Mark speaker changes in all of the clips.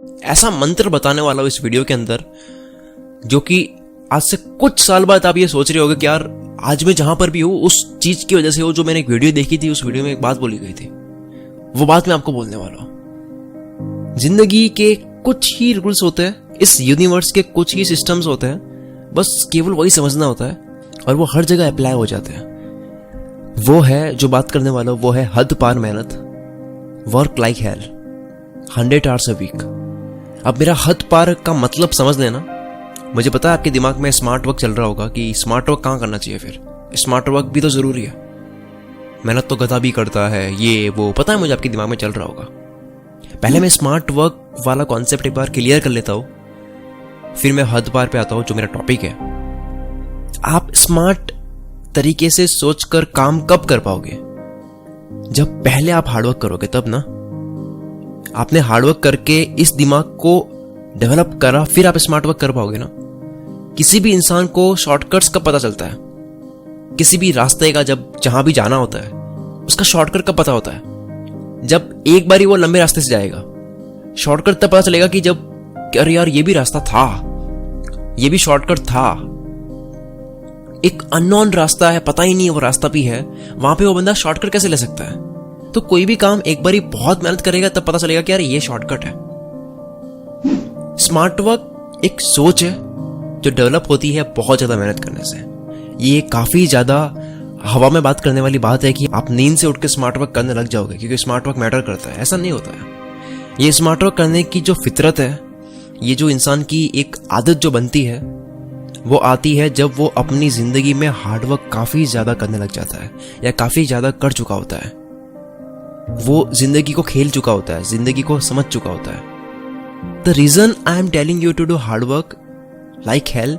Speaker 1: ऐसा मंत्र बताने वाला हूं इस वीडियो के अंदर, जो कि आज से कुछ साल बाद आप ये सोच रहे होगे कि यार आज मैं जहां पर भी हूं उस चीज की वजह से हो जो मैंने एक वीडियो देखी थी, उस वीडियो में एक बात बोली गई थी, वो बात मैं आपको बोलने वाला हूं। जिंदगी के कुछ ही रूल्स होते हैं, इस यूनिवर्स के कुछ ही सिस्टम्स होते हैं, बस केवल वही समझना होता है और वो हर जगह अप्लाई हो जाते हैं। वो है जो बात करने वाला, वो है हद पार मेहनत, work like hell, 100 hours a week. अब मेरा हद पार का मतलब समझ लेना। मुझे पता है आपके दिमाग में स्मार्ट वर्क चल रहा होगा कि स्मार्ट वर्क कहाँ करना चाहिए, फिर स्मार्ट वर्क भी तो जरूरी है, मेहनत तो गधा भी करता है, ये वो, पता है मुझे आपके दिमाग में चल रहा होगा। पहले मैं स्मार्ट वर्क वाला कॉन्सेप्ट एक बार क्लियर कर लेता हूं, फिर मैं हद पार पे आता हूं जो मेरा टॉपिक है। आप स्मार्ट तरीके से सोचकर काम कब कर पाओगे? जब पहले आप हार्डवर्क करोगे तब ना। आपने हार्डवर्क करके इस दिमाग को डेवलप करा, फिर आप स्मार्ट वर्क कर पाओगे ना। किसी भी इंसान को शॉर्टकट्स कब पता चलता है? किसी भी रास्ते का जब जहां भी जाना होता है उसका शॉर्टकट कब पता होता है? जब एक बारी वो लंबे रास्ते से जाएगा। शॉर्टकट तब पता चलेगा कि जब अरे यार ये भी रास्ता था, ये भी शॉर्टकट था। एक अननोन रास्ता है, पता ही नहीं है वो रास्ता भी है, वहां पे वो बंदा शॉर्टकट कैसे ले सकता है? तो कोई भी काम एक बारी बहुत मेहनत करेगा तब पता चलेगा कि यार ये शॉर्टकट है। स्मार्ट वर्क एक सोच है जो डेवलप होती है बहुत ज्यादा मेहनत करने से। ये काफी ज्यादा हवा में बात करने वाली बात है कि आप नींद से उठ के स्मार्ट वर्क करने लग जाओगे क्योंकि स्मार्ट वर्क मैटर करता है, ऐसा नहीं होता है। ये स्मार्ट वर्क करने की जो फितरत है, ये जो इंसान की एक आदत जो बनती है, वो आती है जब वो अपनी जिंदगी में हार्डवर्क काफी ज्यादा करने लग जाता है या काफी ज्यादा कर चुका होता है। वो जिंदगी को खेल चुका होता है, जिंदगी को समझ चुका होता है। The reason I am telling you to do hard work like hell,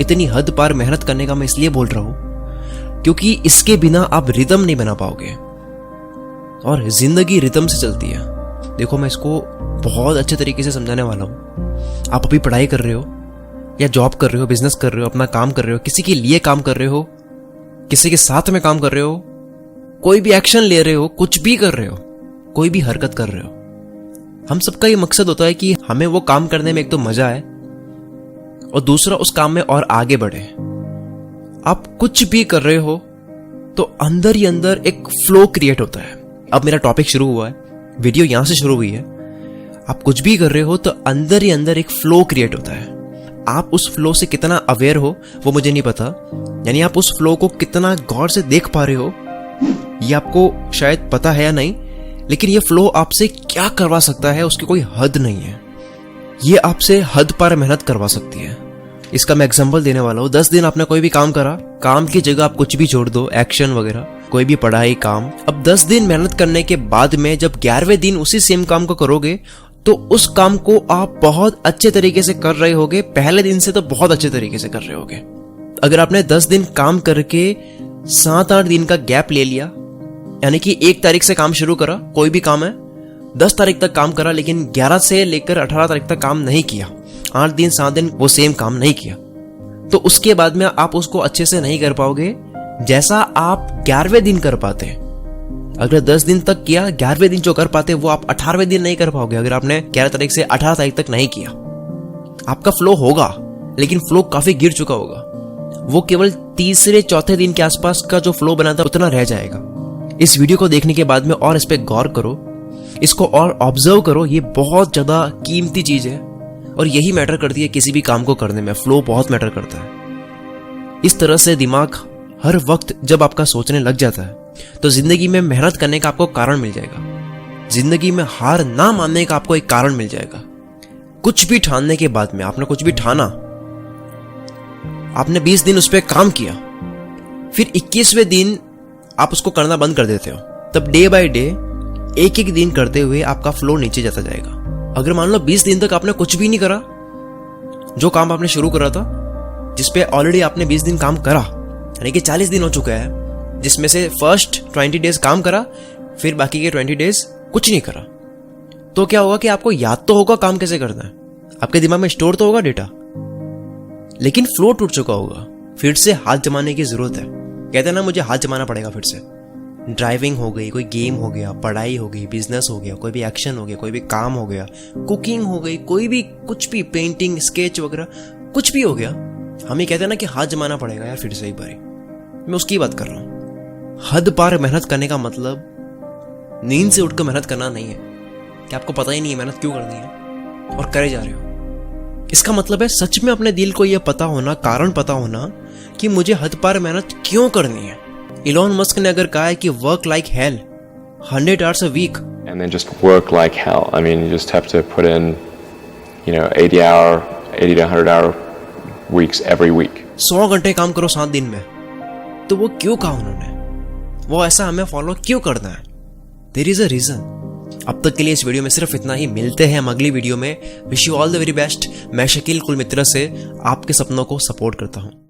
Speaker 1: इतनी हद पार मेहनत करने का मैं इसलिए बोल रहा हूं क्योंकि इसके बिना आप रिदम नहीं बना पाओगे और जिंदगी रिदम से चलती है। देखो मैं इसको बहुत अच्छे तरीके से समझाने वाला हूं। आप अभी पढ़ाई कर रहे हो या जॉब कर रहे हो, बिजनेस कर रहे हो, अपना काम कर रहे हो, किसी के लिए काम कर रहे हो, किसी के साथ में काम कर रहे हो, कोई भी एक्शन ले रहे हो, कुछ भी कर रहे हो, कोई भी हरकत कर रहे हो, हम सबका ये मकसद होता है कि हमें वो काम करने में एक तो मजा आए और दूसरा उस काम में और आगे बढ़े। आप कुछ भी कर रहे हो तो अंदर ही अंदर एक फ्लो क्रिएट होता है। अब मेरा टॉपिक शुरू हुआ है, वीडियो यहां से शुरू हुई है। आप कुछ भी कर रहे हो तो अंदर ही अंदर एक फ्लो क्रिएट होता है। आप उस फ्लो से कितना अवेयर हो वो मुझे नहीं पता, यानी आप उस फ्लो को कितना गौर से देख पा रहे हो ये आपको शायद पता है या नहीं, लेकिन ये फ्लो आपसे क्या करवा सकता है उसकी कोई हद नहीं है। ये आपसे हद पार मेहनत करवा सकती है। इसका मैं एग्जांपल देने वाला हूं। 10 दिन आपने कोई भी काम करा, काम की जगह आप कुछ भी छोड़ दो, एक्शन वगैरह, कोई भी पढ़ाई, काम। अब 10 दिन मेहनत करने के बाद में जब 11वें दिन उसी सेम काम को करोगे तो उस काम को आप बहुत अच्छे तरीके से कर रहे होगे, पहले दिन से तो बहुत अच्छे तरीके से कर रहे होगे। अगर आपने 10 दिन काम करके 7-8 दिन का गैप ले लिया, यानी कि 1 तारीख से काम शुरू करा, कोई भी काम है, 10 तारीख तक काम करा, लेकिन 11 से लेकर 18 तारीख तक काम नहीं किया, 8 दिन 7 दिन वो सेम काम नहीं किया, तो उसके बाद में आप उसको अच्छे से नहीं कर पाओगे जैसा आप 11वें दिन कर पाते। अगर 10 दिन तक किया, 11वें दिन जो कर पाते वो आप 18वें दिन नहीं कर पाओगे। अगर आपने 11 तारीख से 18 तारीख तक नहीं किया, आपका फ्लो होगा लेकिन फ्लो काफी गिर चुका होगा। वो केवल तीसरे चौथे दिन के आसपास का जो फ्लो बना था उतना रह जाएगा। इस वीडियो को देखने के बाद में और इस पे गौर करो, इसको और ऑब्जर्व करो। ये बहुत ज्यादा कीमती चीज है और यही मैटर करती है किसी भी काम को करने में। फ्लो बहुत मैटर करता है। इस तरह से दिमाग हर वक्त जब आपका सोचने लग जाता है तो जिंदगी में मेहनत करने का आपको कारण मिल जाएगा। जिंदगी में हार ना मानने का आपको एक कारण मिल जाएगा। कुछ भी ठानने के बाद में, आपने कुछ भी ठाना, आपने 20 दिन उस पर काम किया, फिर 21वें दिन आप उसको करना बंद कर देते हो, तब डे बाय डे एक एक दिन करते हुए आपका फ्लो नीचे जाता जाएगा। अगर मान लो 20 दिन तक आपने कुछ भी नहीं करा, जो काम आपने शुरू करा था, जिसपे ऑलरेडी आपने 20 दिन काम करा, यानी कि 40 दिन हो चुका है, जिसमें से फर्स्ट 20 डेज काम करा, फिर बाकी के 20 डेज कुछ नहीं करा, तो क्या होगा कि आपको याद तो होगा काम कैसे करना है, आपके दिमाग में स्टोर तो होगा डेटा, लेकिन फ्लो टूट चुका होगा। फिर से हाथ जमाने की जरूरत है। कहते हैं ना, मुझे हाथ जमाना पड़ेगा फिर से। ड्राइविंग हो गई, कोई गेम हो गया, पढ़ाई हो गई, बिजनेस हो गया, कोई भी एक्शन हो गया, कोई भी काम हो गया, कुकिंग हो गई, कोई भी कुछ भी, पेंटिंग, स्केच वगैरह कुछ भी हो गया, हम ये कहते हैं ना कि हाथ जमाना पड़ेगा यार फिर से एक बारी। मैं उसकी बात कर रहा हूँ। हद पार मेहनत करने का मतलब नींद से उठकर मेहनत करना नहीं है कि आपको पता ही नहीं है मेहनत क्यों करनी है और करे जा रहे हो। इसका मतलब है सच में अपने दिल को यह पता होना, कारण पता होना कि मुझे हद पार मेहनत क्यों करनी है। इलॉन मस्क ने अगर कहा है कि work like hell 100 hours a week
Speaker 2: and then just work like hell. I mean, you just have to put in, 80 to 100 hour weeks every week.
Speaker 1: 100 घंटे काम करो 7 दिन में, तो वो क्यों कहा उन्होंने? वो ऐसा हमें फॉलो क्यों करना है? There is a reason. अब तक के लिए इस वीडियो में सिर्फ इतना ही। मिलते हैं हम अगली वीडियो में। Wish you all the very best. मैं शकील कुल मित्र से आपके सपनों को सपोर्ट करता हूँ।